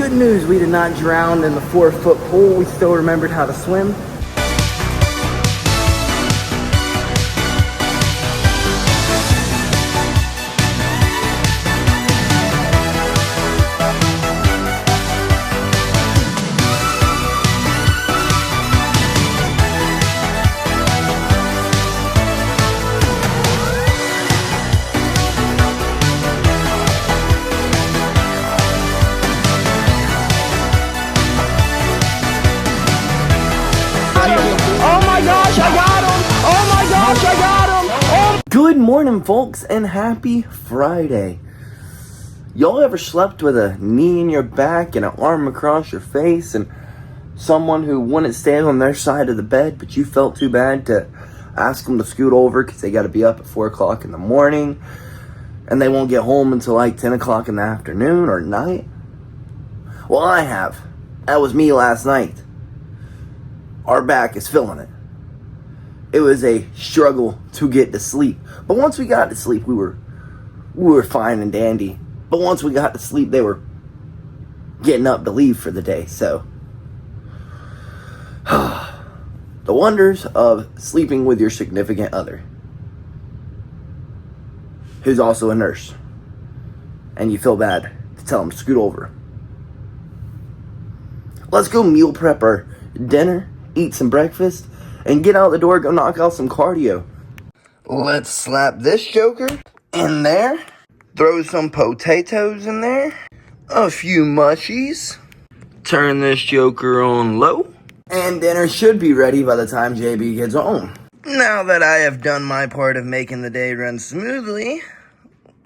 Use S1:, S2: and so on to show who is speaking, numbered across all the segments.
S1: Good news, we did not drown in the 4-foot pool. We still remembered how to swim. Good morning, folks, and happy Friday. Y'all ever slept with a knee in your back and an arm across your face and someone who wouldn't stand on their side of the bed, but you felt too bad to ask them to scoot over because they got to be up at 4 o'clock in the morning and they won't get home until like 10 o'clock in the afternoon or night? Well, I have. That was me last night. Our back is feeling it. It was a struggle to get to sleep. But once we got to sleep, we were fine and dandy. But once we got to sleep, they were getting up to leave for the day. So, the wonders of sleeping with your significant other, who's also a nurse. And you feel bad to tell them to scoot over. Let's go meal prep our dinner, eat some breakfast, and get out the door, go knock out some cardio. Let's slap this joker in there. Throw some potatoes in there. A few mushies. Turn this joker on low. And dinner should be ready by the time JB gets home. Now that I have done my part of making the day run smoothly,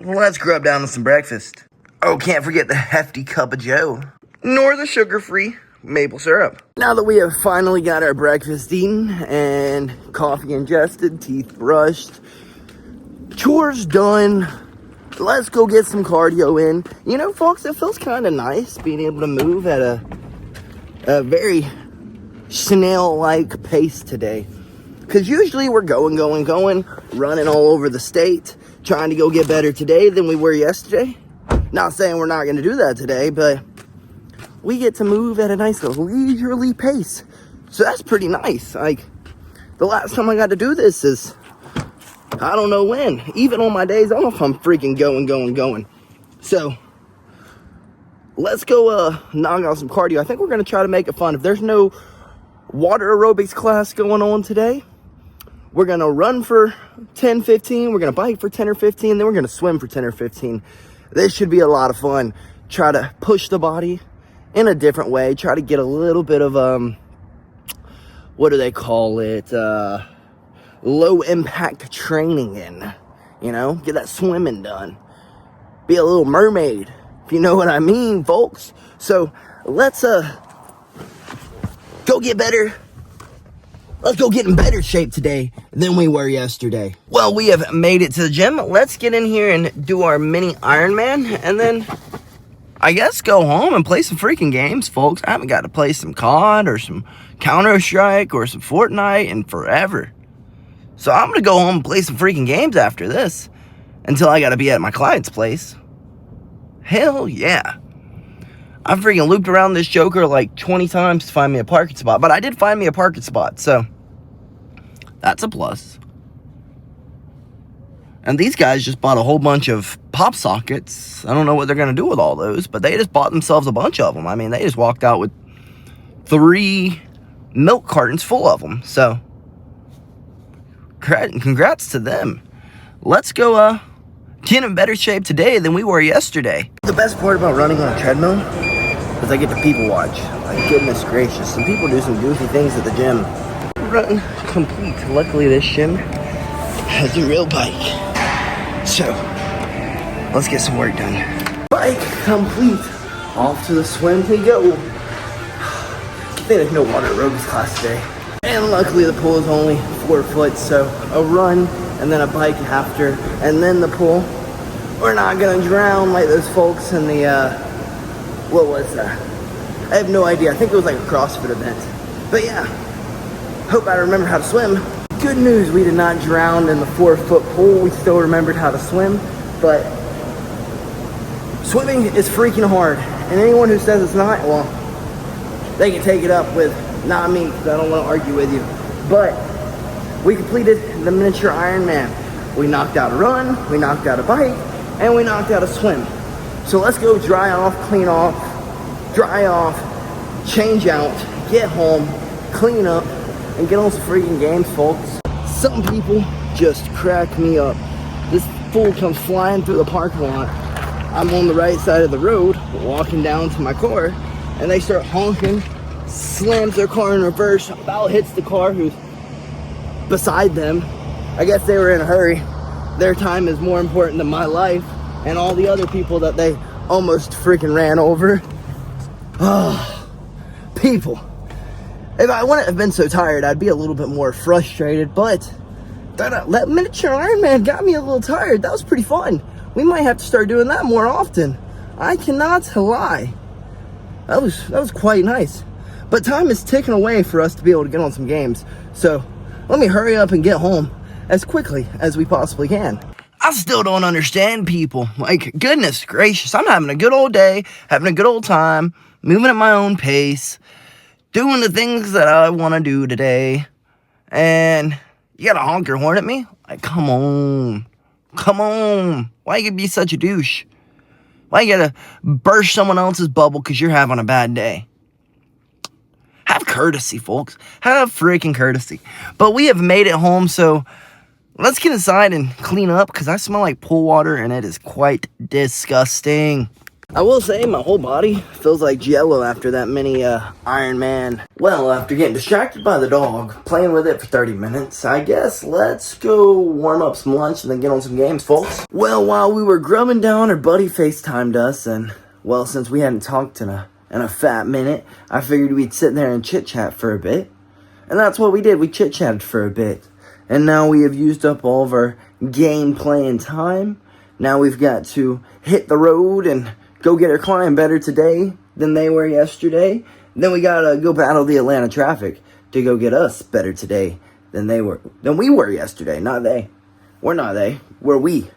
S1: let's grub down to some breakfast. Oh, can't forget the hefty cup of joe. Nor the sugar-free maple syrup. Now that we have finally got our breakfast eaten and coffee ingested, teeth brushed, chores done, let's go get some cardio in. You know, folks, it feels kind of nice being able to move at a very snail-like pace today. Because usually we're going, running all over the state, trying to go get better today than we were yesterday. Not saying we're not going to do that today, but we get to move at a nice leisurely pace. So that's pretty nice. Like, the last time I got to do this is, I don't know when. Even on my days off, I'm freaking going. So, let's go knock out some cardio. I think we're going to try to make it fun. If there's no water aerobics class going on today, we're going to run for 10, 15. We're going to bike for 10 or 15. Then we're going to swim for 10 or 15. This should be a lot of fun. Try to push the body in a different way. Try to get a little bit of, what do they call it? Low impact training in, you know, get that swimming done. Be a little mermaid, if you know what I mean, folks. So let's, go get better. Let's go get in better shape today than we were yesterday. Well, we have made it to the gym. Let's get in here and do our mini Ironman, and then I guess go home and play some freaking games, folks. I haven't got to play some COD or some Counter-Strike or some Fortnite in forever. So I'm going to go home and play some freaking games after this until I got to be at my client's place. Hell yeah. I freaking looped around this joker like 20 times to find me a parking spot. But I did find me a parking spot, so that's a plus. And these guys just bought a whole bunch of pop sockets. I don't know what they're going to do with all those, but they just bought themselves a bunch of them. I mean, they just walked out with 3 milk cartons full of them. So, congrats to them. Let's go get in better shape today than we were yesterday. The best part about running on a treadmill is I get to people watch. Like, goodness gracious. Some people do some goofy things at the gym. Run complete. Luckily, this gym has a real bike. So, let's get some work done. Bike complete. Off to the swim we go. I think there's no water aerobics class today. And luckily the pool is only 4 foot, so a run and then a bike after, and then the pool. We're not gonna drown like those folks in the, what was that? I have no idea. I think it was like a CrossFit event. But yeah, hope I remember how to swim. Good news, we did not drown in the 4-foot pool. We still remembered how to swim, but swimming is freaking hard. And anyone who says it's not, well, they can take it up with not me, because I don't want to argue with you. But we completed the miniature Ironman. We knocked out a run, we knocked out a bike, and we knocked out a swim. So let's go dry off, clean off, dry off, change out, get home, clean up, and get on some freaking games, folks. Some people just crack me up. This fool comes flying through the parking lot. I'm on the right side of the road, walking down to my car, and they start honking, slams their car in reverse, about hits the car who's beside them. I guess they were in a hurry. Their time is more important than my life and all the other people that they almost freaking ran over. Oh, people. If I wouldn't have been so tired, I'd be a little bit more frustrated, but that miniature Ironman got me a little tired. That was pretty fun. We might have to start doing that more often. I cannot lie. That was quite nice. But time is ticking away for us to be able to get on some games. So let me hurry up and get home as quickly as we possibly can. I still don't understand people. Like, goodness gracious, I'm having a good old day, having a good old time, moving at my own pace, doing the things that I want to do today. And you gotta honk your horn at me? Like, come on. Come on. Why you gotta be such a douche? Why you gotta burst someone else's bubble because you're having a bad day? Have courtesy, folks. Have freaking courtesy. But we have made it home, so let's get inside and clean up because I smell like pool water and it is quite disgusting. I will say my whole body feels like Jell-O after that mini Ironman. Well, after getting distracted by the dog, playing with it for 30 minutes, I guess let's go warm up some lunch and then get on some games, folks. Well, while we were grubbing down, our buddy FaceTimed us, and, well, since we hadn't talked in a fat minute, I figured we'd sit there and chit-chat for a bit. And that's what we did. We chit-chatted for a bit. And now we have used up all of our game playing time. Now we've got to hit the road and go get our client better today than they were yesterday. Then we gotta go battle the Atlanta traffic to go get us better today than we were yesterday. Not they. We're not they. We're we.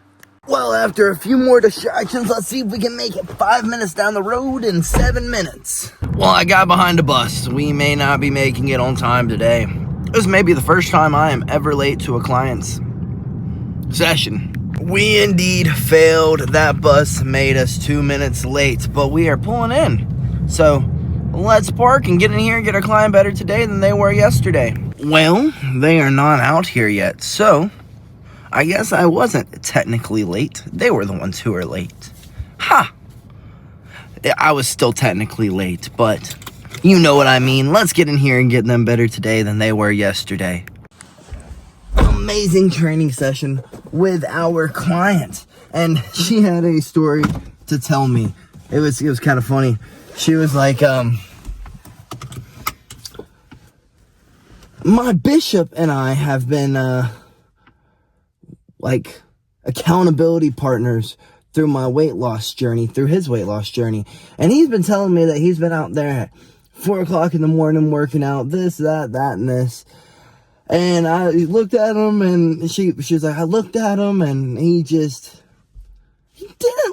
S1: Well, after a few more distractions, let's see if we can make it 5 minutes down the road in 7 minutes. Well, I got behind a bus. We may not be making it on time today. This may be the first time I am ever late to a client's session. We indeed failed. That bus made us 2 minutes late, but we are pulling in. So let's park and get in here and get our client better today than they were yesterday. Well, they are not out here yet, so I guess I wasn't technically late. They were the ones who were late. Ha! I was still technically late, but you know what I mean. Let's get in here and get them better today than they were yesterday. Amazing training session with our client, and she had a story to tell me. It was kind of funny. She was like, my bishop and I have been like accountability partners through my weight loss journey, through his weight loss journey, and he's been telling me that he's been out there at 4 o'clock in the morning working out this, that, and this. And I looked at him, and she was like, I looked at him, and he didn't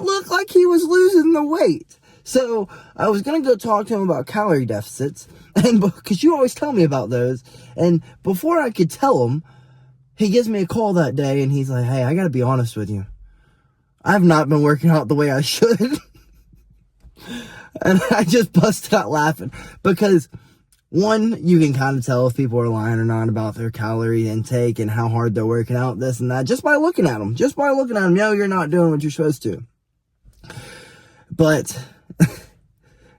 S1: look like he was losing the weight. So I was going to go talk to him about calorie deficits, and because you always tell me about those. And before I could tell him, he gives me a call that day, and he's like, hey, I got to be honest with you. I've not been working out the way I should. And I just busted out laughing because, one, you can kind of tell if people are lying or not about their calorie intake and how hard they're working out, this and that, just by looking at them. Just by looking at them, yo, you're not doing what you're supposed to. But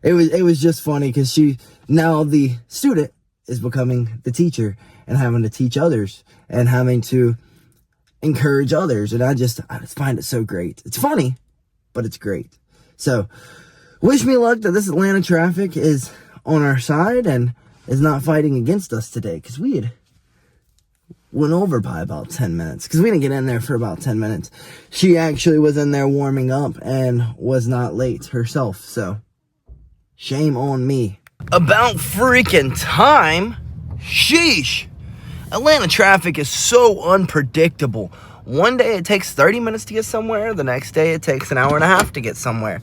S1: it was just funny because now the student is becoming the teacher and having to teach others and having to encourage others. And I just find it so great. It's funny, but it's great. So wish me luck that this Atlanta traffic is on our side and is not fighting against us today, because we had went over by about 10 minutes because we didn't get in there for about 10 minutes. She actually was in there warming up and was not late herself, so shame on me. About freaking time? Sheesh. Atlanta traffic is so unpredictable. One day it takes 30 minutes to get somewhere. The next day it takes an hour and a half to get somewhere.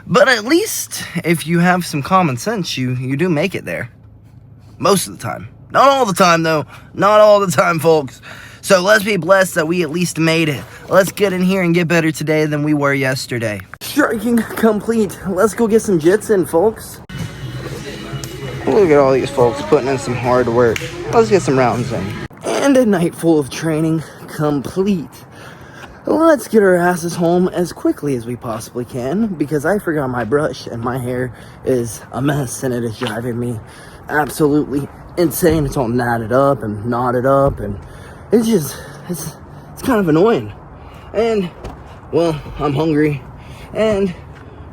S1: But at least if you have some common sense, you do make it there. Most of the time. Not all the time, though. Not all the time, folks. So let's be blessed that we at least made it. Let's get in here and get better today than we were yesterday. Striking complete. Let's go get some jits in, folks. Look at all these folks putting in some hard work. Let's get some rounds in. And a night full of training complete. Let's get our asses home as quickly as we possibly can, because I forgot my brush and my hair is a mess and it is driving me absolutely insane. It's all knotted up and knotted up, and it's kind of annoying. And well, I'm hungry, and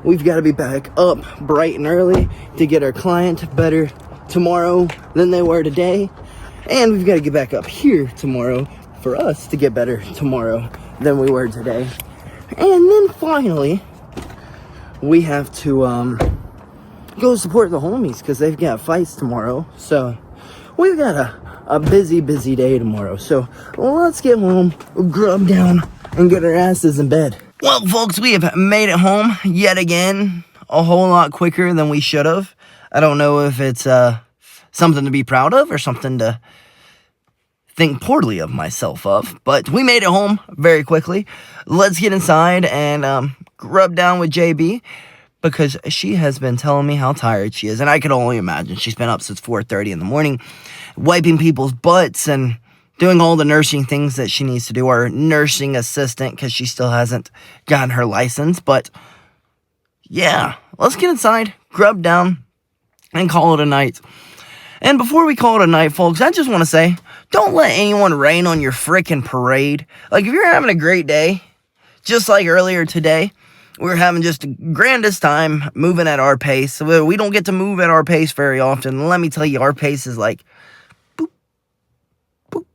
S1: we've got to be back up bright and early to get our client better tomorrow than they were today. And we've got to get back up here tomorrow for us to get better tomorrow than we were today. And then finally, we have to go support the homies because they've got fights tomorrow. So we've got a busy day tomorrow. So let's get home, grub down, and get our asses in bed. Well, folks, we have made it home yet again, a whole lot quicker than we should have. I don't know if it's something to be proud of or something to think poorly of myself of, but we made it home very quickly. Let's get inside and grub down with JB, because she has been telling me how tired she is, and I can only imagine. She's been up since 4:30 in the morning, wiping people's butts and doing all the nursing things that she needs to do, or nursing assistant, because she still hasn't gotten her license. But yeah, let's get inside, grub down, and call it a night. And before we call it a night, folks, I just want to say, don't let anyone rain on your frickin' parade. Like, if you're having a great day, just like earlier today, we were having just the grandest time moving at our pace. We don't get to move at our pace very often. Let me tell you, our pace is like boop, boop,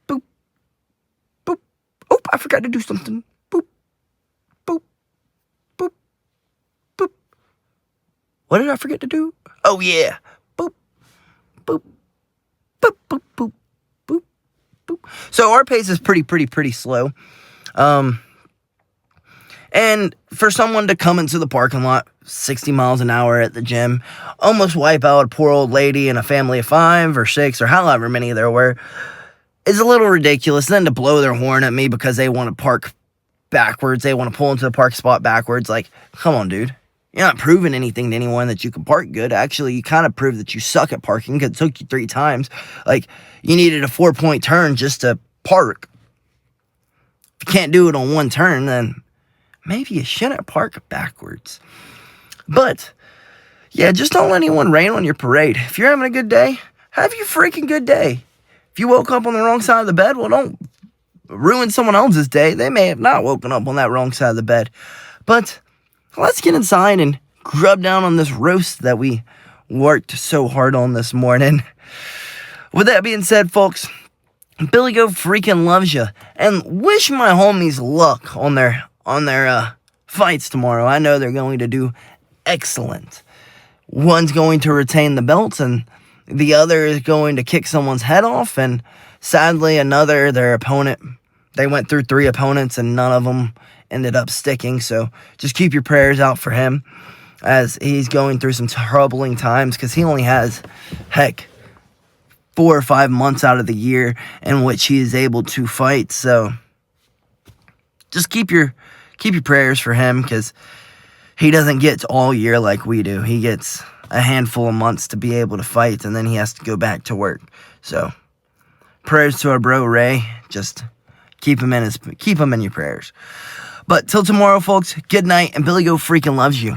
S1: boop, boop. Oop, I forgot to do something. Boop, boop, boop, boop. What did I forget to do? Oh, yeah. Boop, boop, boop, boop, boop, boop, boop. So our pace is pretty slow. And for someone to come into the parking lot 60 miles an hour at the gym, almost wipe out a poor old lady and a family of 5 or 6 or however many there were, is a little ridiculous. Then to blow their horn at me because they want to park backwards, they want to pull into the park spot backwards. Like, come on, dude. You're not proving anything to anyone that you can park good. Actually, you kind of proved that you suck at parking because it took you 3 times. Like, you needed a 4-point turn just to park. If you can't do it on one turn, then maybe you shouldn't park backwards. But, yeah, just don't let anyone rain on your parade. If you're having a good day, have your freaking good day. If you woke up on the wrong side of the bed, well, don't ruin someone else's day. They may have not woken up on that wrong side of the bed. But let's get inside and grub down on this roast that we worked so hard on this morning. With that being said, folks, BillyGoat freaking loves you, and wish my homies luck on their fights tomorrow. I know they're going to do excellent. One's going to retain the belts, and the other is going to kick someone's head off. And sadly, their opponent, they went through 3 opponents, and none of them ended up sticking. So just keep your prayers out for him, as he's going through some troubling times, because he only has, 4 or 5 months out of the year in which he is able to fight. So just keep your prayers for him, because he doesn't get all year like we do. He gets a handful of months to be able to fight, and then he has to go back to work. So prayers to our bro Ray. Just keep him in your prayers. But till tomorrow, folks, good night, and BillyGoat freaking loves you.